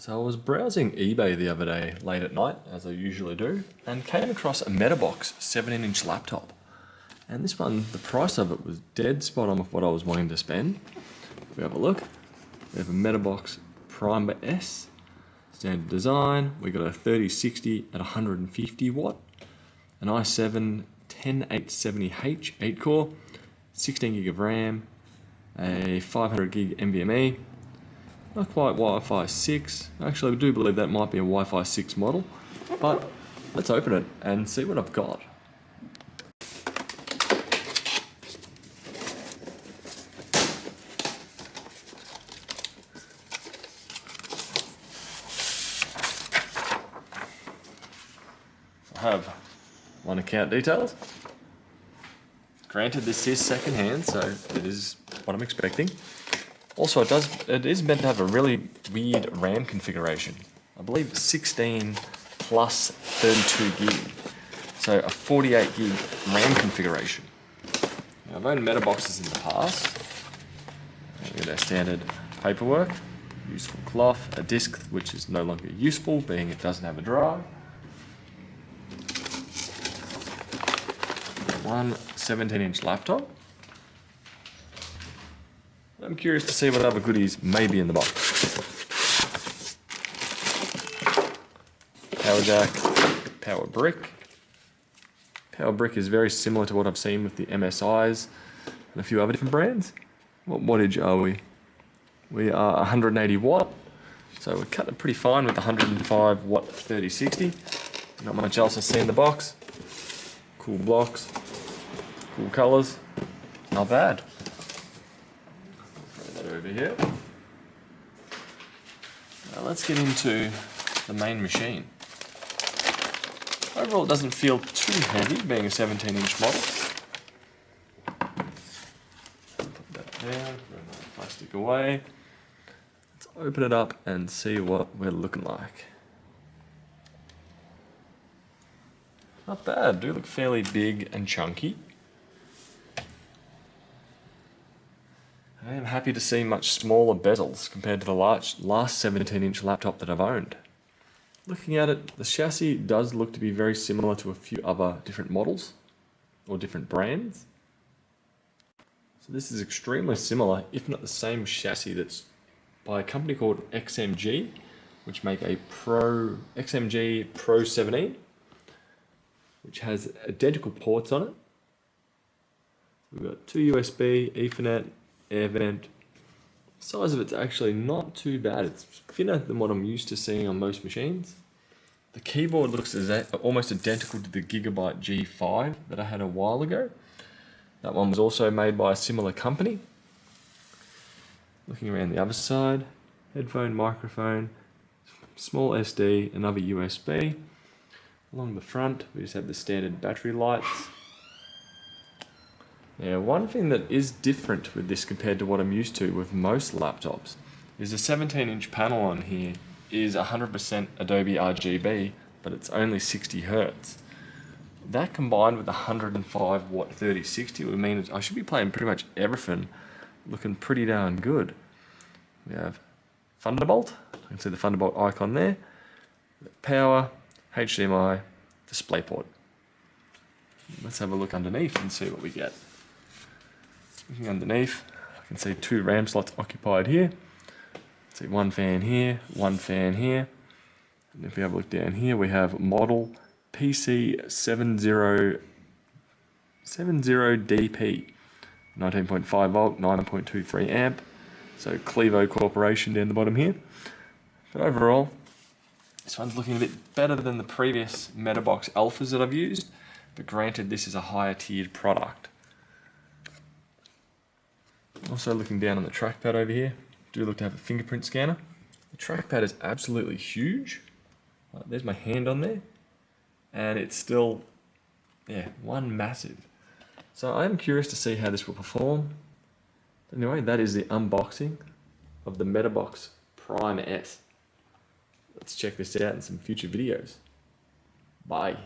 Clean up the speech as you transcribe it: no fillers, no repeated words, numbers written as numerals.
So I was browsing eBay the other day late at night, as I usually do, and came across a Metabox 17-inch laptop. And this one, the price of it was dead spot on with what I was wanting to spend. If we have a look, we have a Metabox Prime-S, standard design. We got a 3060 at 150 watt, an i7 10870H 8 core, 16 gig of RAM, a 500 gig NVMe. Not quite Wi-Fi 6. Actually, I do believe that might be a Wi-Fi 6 model. But let's open it and see what I've got. I have one account details. Granted, this is secondhand, so it is what I'm expecting. Also, it is meant to have a really weird RAM configuration. I believe 16 plus 32 gig. So a 48 gig RAM configuration. Now, I've owned Metaboxes in the past. We got our standard paperwork, useful cloth, a disc which is no longer useful, being it doesn't have a drive. One 17-inch laptop. I'm curious to see what other goodies may be in the box. Power jack, power brick. Power brick is very similar to what I've seen with the MSIs and a few other different brands. What wattage are we? We are 180 watt. So we're cutting it pretty fine with 105 watt 3060. Not much else I see in the box. Cool blocks, cool colors, not bad. Over here. Now let's get into the main machine. Overall, it doesn't feel too heavy, being a 17-inch model. Put that down, throw the plastic away. Let's open it up and see what we're looking like. Not bad, do look fairly big and chunky. I am happy to see much smaller bezels compared to the last 17-inch laptop that I've owned. Looking at it, the chassis does look to be very similar to a few other different models or different brands. So this is extremely similar, if not the same chassis that's by a company called XMG, which make a XMG Pro 17, which has identical ports on it. We've got two USB, Ethernet, air vent. The size of it's actually not too bad. It's thinner than what I'm used to seeing on most machines. The keyboard looks almost identical to the Gigabyte G5 that I had a while ago. That one was also made by a similar company. Looking around the other side, headphone, microphone, small SD, another USB. Along the front, we just have the standard battery lights. Now, one thing that is different with this compared to what I'm used to with most laptops is the 17-inch panel on here is 100% Adobe RGB, but it's only 60 Hertz. That combined with the 105 watt 3060 would mean I should be playing pretty much everything looking pretty darn good. We have Thunderbolt, you can see the Thunderbolt icon there, power, HDMI, DisplayPort. Let's have a look underneath and see what we get. Looking underneath, I can see two RAM slots occupied here. See one fan here, one fan here. And if we have a look down here, we have model PC70DP, 19.5 volt, 9.23 amp. So Clevo Corporation down the bottom here. But overall, this one's looking a bit better than the previous Metabox Alphas that I've used. But granted, this is a higher tiered product. Also looking down on the trackpad over here, do look to have a fingerprint scanner. The trackpad is absolutely huge. There's my hand on there. And it's still, one massive. So I am curious to see how this will perform. Anyway, that is the unboxing of the Metabox Prime-S. Let's check this out in some future videos. Bye.